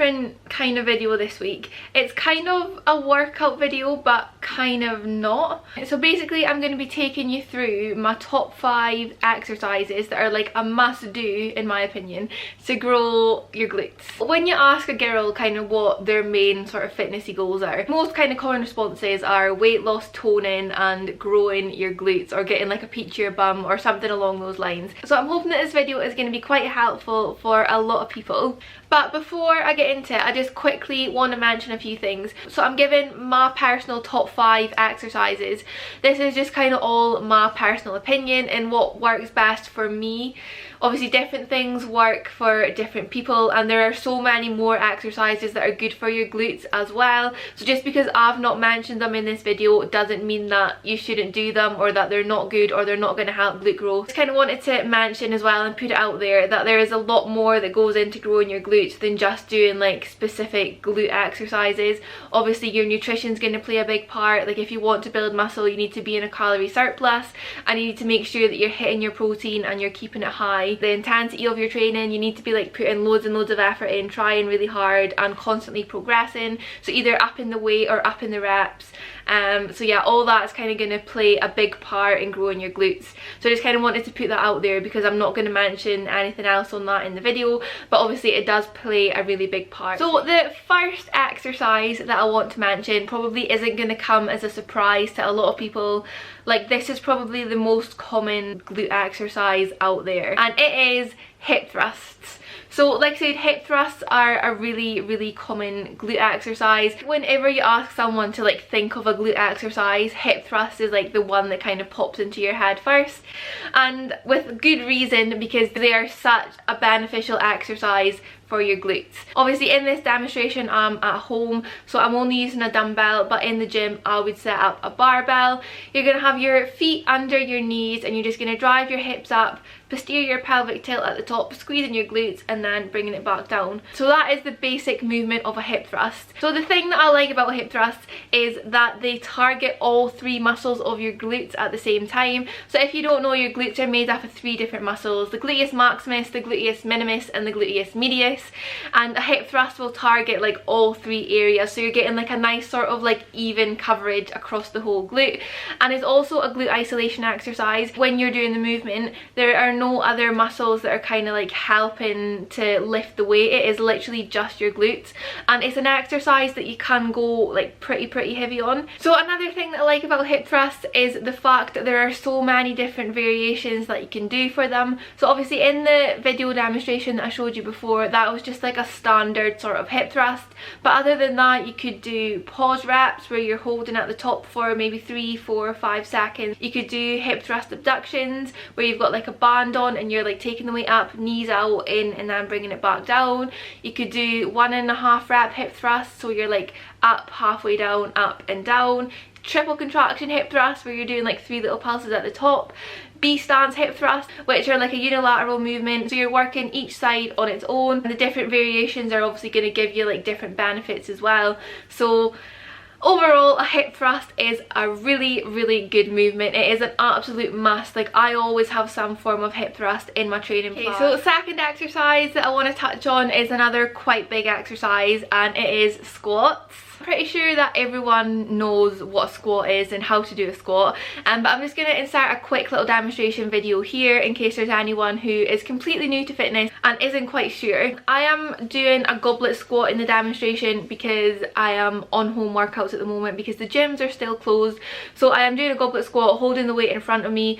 different kind of video this week. It's kind of a workout video but kind of not. So basically I'm going to be taking you through my top 5 exercises that are like a must do in my opinion to grow your glutes. When you ask a girl kind of what their main sort of fitnessy goals are, most kind of common responses are weight loss, toning and growing your glutes, or getting like a peach to your bum or something along those lines. So I'm hoping that this video is going to be quite helpful for a lot of people. But before I get into it, I just quickly want to mention a few things. So I'm giving my personal top 5 exercises. This is just kind of all my personal opinion and what works best for me. Obviously different things work for different people, and there are so many more exercises that are good for your glutes as well. So just because I've not mentioned them in this video doesn't mean that you shouldn't do them or that they're not good or they're not going to help glute growth. Just kind of wanted to mention as well and put it out there that there is a lot more that goes into growing your glutes than just doing like specific glute exercises. Obviously your nutrition's going to play a big part. Like if you want to build muscle, you need to be in a calorie surplus and you need to make sure that you're hitting your protein and you're keeping it high. The intensity of your training, you need to be like putting loads and loads of effort in, trying really hard and constantly progressing, so either upping the weight or upping the reps. So yeah, all that's kind of going to play a big part in growing your glutes. So I just kind of wanted to put that out there because I'm not going to mention anything else on that in the video, but obviously it does play a really big part. So the first exercise that I want to mention probably isn't going to come as a surprise to a lot of people. Like this is probably the most common glute exercise out there, and it is hip thrusts. So like I said, hip thrusts are a really common glute exercise. Whenever you ask someone to like think of a glute exercise, hip thrust is like the one that kind of pops into your head first, and with good reason, because they are such a beneficial exercise for your glutes. Obviously in this demonstration I'm at home, so I'm only using a dumbbell, but in the gym I would set up a barbell. You're going to have your feet under your knees and you're just going to drive your hips up, posterior pelvic tilt at the top, squeezing your glutes and then bringing it back down. So that is the basic movement of a hip thrust. So the thing that I like about hip thrusts is that they target all 3 muscles of your glutes at the same time. So if you don't know, your glutes are made up of 3 different muscles: the gluteus maximus, the gluteus minimus and the gluteus medius, and a hip thrust will target like all 3 areas, so you're getting like a nice sort of like even coverage across the whole glute. And it's also a glute isolation exercise. When you're doing the movement, there are no other muscles that are kind of like helping to lift the weight. It is literally just your glutes, and it's an exercise that you can go like pretty heavy on. So another thing that I like about hip thrusts is the fact that there are so many different variations that you can do for them. So obviously in the video demonstration that I showed you before, that was just like a standard sort of hip thrust, but other than that you could do pause reps where you're holding at the top for maybe 3, 4, 5 seconds. You could do hip thrust abductions where you've got like a band on and you're like taking the weight up, knees out, in and then bringing it back down. You could do 1.5 rep hip thrust, so you're like up, halfway down, up and down. Triple contraction hip thrust where you're doing like 3 little pulses at the top. B stance hip thrust, which are like a unilateral movement, so you're working each side on its own, and the different variations are obviously going to give you like different benefits as well. So overall, a hip thrust is a really good movement. It is an absolute must. Like I always have some form of hip thrust in my training plan. So second exercise that I want to touch on is another quite big exercise, and it is squats. Pretty sure that everyone knows what a squat is and how to do a squat, but I'm just going to insert a quick little demonstration video here in case there's anyone who is completely new to fitness and isn't quite sure. I am doing a goblet squat in the demonstration because I am on home workouts at the moment because the gyms are still closed. So I am doing a goblet squat holding the weight in front of me.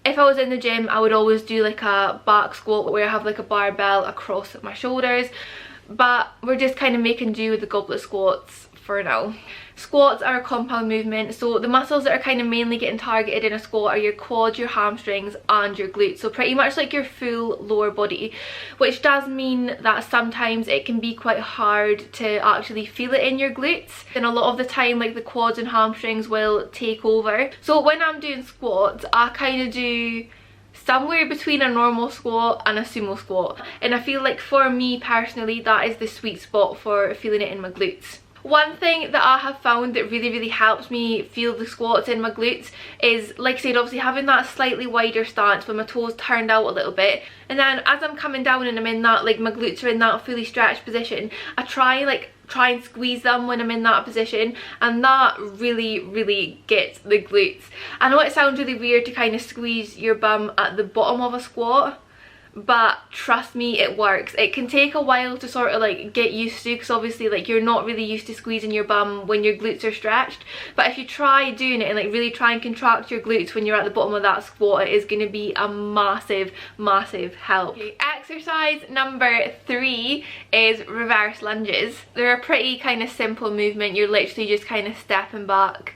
If I was in the gym I would always do like a back squat where I have like a barbell across my shoulders, but we're just kind of making do with the goblet squats for now. Squats are a compound movement, so the muscles that are kind of mainly getting targeted in a squat are your quads, your hamstrings and your glutes, so pretty much like your full lower body, which does mean that sometimes it can be quite hard to actually feel it in your glutes, and a lot of the time like the quads and hamstrings will take over. So when I'm doing squats I kind of do somewhere between a normal squat and a sumo squat, and I feel like for me personally that is the sweet spot for feeling it in my glutes. One thing that I have found that really helps me feel the squats in my glutes is, like I said, obviously having that slightly wider stance with my toes turned out a little bit, and then as I'm coming down and I'm in that, like my glutes are in that fully stretched position, I try and squeeze them when I'm in that position, and that really gets the glutes. I know it sounds really weird to kind of squeeze your bum at the bottom of a squat, but trust me, it works. It can take a while to sort of like get used to, because obviously like you're not really used to squeezing your bum when your glutes are stretched, but if you try doing it and like really try and contract your glutes when you're at the bottom of that squat, it is going to be a massive help. Okay, exercise number 3 is reverse lunges. They're a pretty kind of simple movement. You're literally just kind of stepping back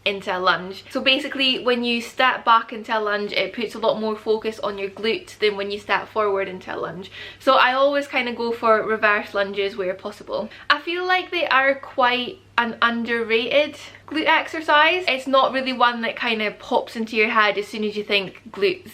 into a lunge. So basically when you step back into a lunge, it puts a lot more focus on your glute than when you step forward into a lunge. So I always kind of go for reverse lunges where possible. I feel like they are quite an underrated glute exercise. It's not really one that kind of pops into your head as soon as you think glutes,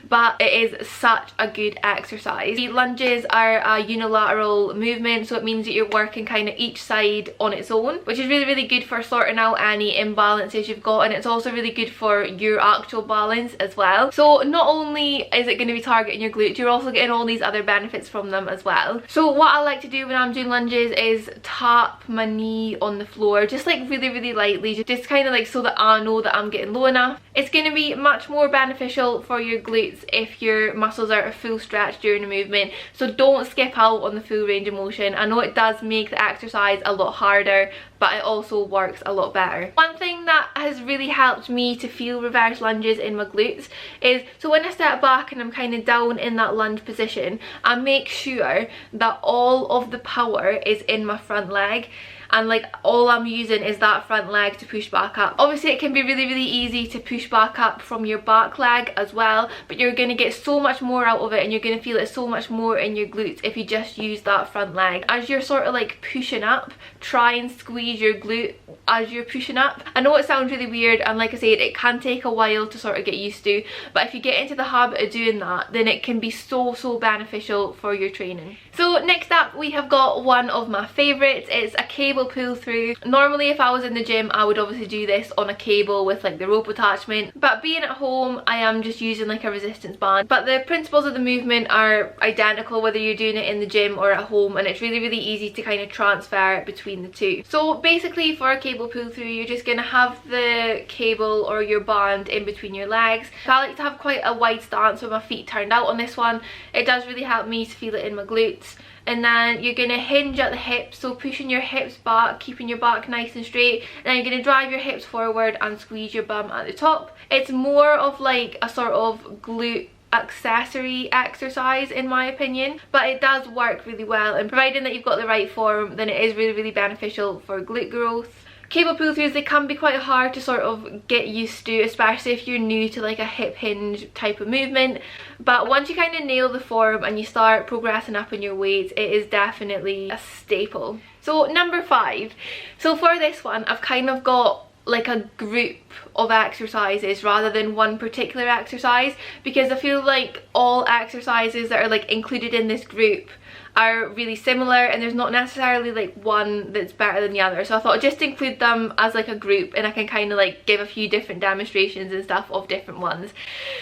but it is such a good exercise. The lunges are a unilateral movement, so it means that you're working kind of each side on its own, which is really good for sorting out any imbalances you've got, and it's also really good for your actual balance as well. So not only is it going to be targeting your glutes, you're also getting all these other benefits from them as well. So what I like to do when I'm doing lunges is tap my knee on the floor, just like really lightly, just kind of like so that I know that I'm getting low enough. It's going to be much more beneficial for your glutes if your muscles are at full stretch during the movement, so don't skip out on the full range of motion. I know it does make the exercise a lot harder, but it also works a lot better. One thing that has really helped me to feel reverse lunges in my glutes is, so when I step back and I'm kind of down in that lunge position, I make sure that all of the power is in my front leg, and like all I'm using is that front leg to push back up. Obviously it can be really easy to push back up from your back leg as well, but you're going to get so much more out of it, and you're going to feel it so much more in your glutes if you just use that front leg. As you're sort of like pushing up, try and squeeze your glute as you're pushing up. I know it sounds really weird, and like I said, it can take a while to sort of get used to, but if you get into the habit of doing that, then it can be so beneficial for your training. So next up we have got one of my favourites. It's a cable pull through. Normally if I was in the gym I would obviously do this on a cable with like the rope attachment, but being at home I am just using like a resistance band. But the principles of the movement are identical whether you're doing it in the gym or at home, and it's really easy to kind of transfer between the two. So basically for a cable pull through, you're just going to have the cable or your band in between your legs. I like to have quite a wide stance with my feet turned out on this one. It does really help me to feel it in my glutes. And then you're going to hinge at the hips, so pushing your hips back, keeping your back nice and straight, and then you're going to drive your hips forward and squeeze your bum at the top. It's more of like a sort of glute accessory exercise in my opinion, but it does work really well, and providing that you've got the right form, then it is really beneficial for glute growth. Cable pull throughs, they can be quite hard to sort of get used to, especially if you're new to like a hip hinge type of movement, but once you kind of nail the form and you start progressing up in your weights, it is definitely a staple. So number 5, so for this one I've kind of got like a group of exercises rather than one particular exercise, because I feel like all exercises that are like included in this group are really similar, and there's not necessarily like one that's better than the other. So I thought I'd just include them as like a group, and I can kind of like give a few different demonstrations and stuff of different ones.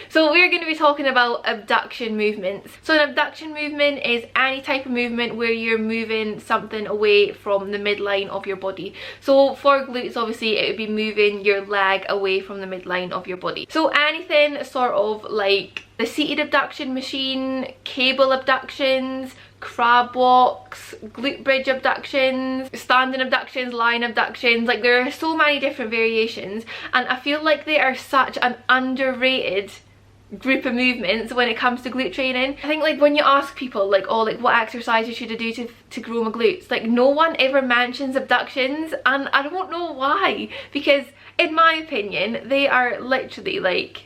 So we're going to be talking about abduction movements. So an abduction movement is any type of movement where you're moving something away from the midline of your body. So for glutes obviously it would be moving your leg away from the midline of your body. So anything sort of like the seated abduction machine, cable abductions, crab walks, glute bridge abductions, standing abductions, lying abductions, like there are so many different variations, and I feel like they are such an underrated group of movements when it comes to glute training. I think like when you ask people like, oh, like what exercises should I do to grow my glutes, like no one ever mentions abductions, and I don't know why, because in my opinion they are literally like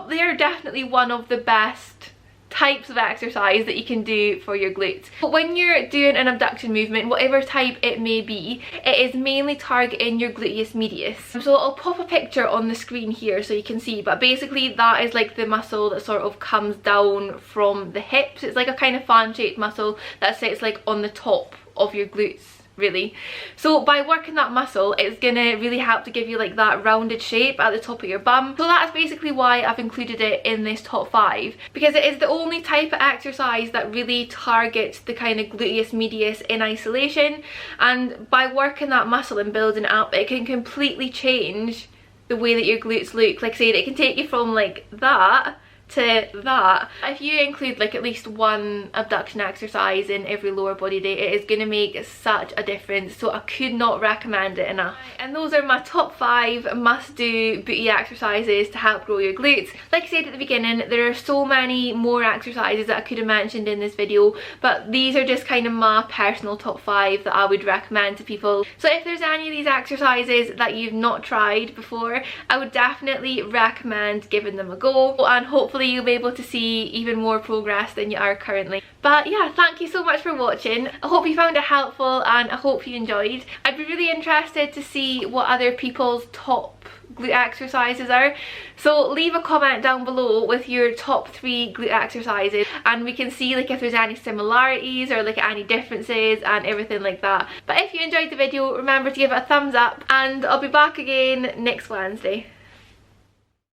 they are definitely one of the best types of exercise that you can do for your glutes. But when you're doing an abduction movement, whatever type it may be, it is mainly targeting your gluteus medius. So I'll pop a picture on the screen here so you can see, but basically that is like the muscle that sort of comes down from the hips. It's like a kind of fan shaped muscle that sits like on the top of your glutes really. So by working that muscle, it's gonna really help to give you like that rounded shape at the top of your bum. So that's basically why I've included it in this top 5, because it is the only type of exercise that really targets the kind of gluteus medius in isolation, and by working that muscle and building it up, it can completely change the way that your glutes look. Like I said, it can take you from like that to that. If you include like at least one abduction exercise in every lower body day, it is going to make such a difference. So I could not recommend it enough. And those are my top 5 must do booty exercises to help grow your glutes. Like I said at the beginning, there are so many more exercises that I could have mentioned in this video, but these are just kind of my personal top 5 that I would recommend to people. So if there's any of these exercises that you've not tried before, I would definitely recommend giving them a go, and hopefully you'll be able to see even more progress than you are currently. But yeah, thank you so much for watching. I hope you found it helpful and I hope you enjoyed. I'd be really interested to see what other people's top glute exercises are, so leave a comment down below with your top 3 glute exercises, and we can see like if there's any similarities or like any differences and everything like that. But if you enjoyed the video, remember to give it a thumbs up, and I'll be back again next Wednesday.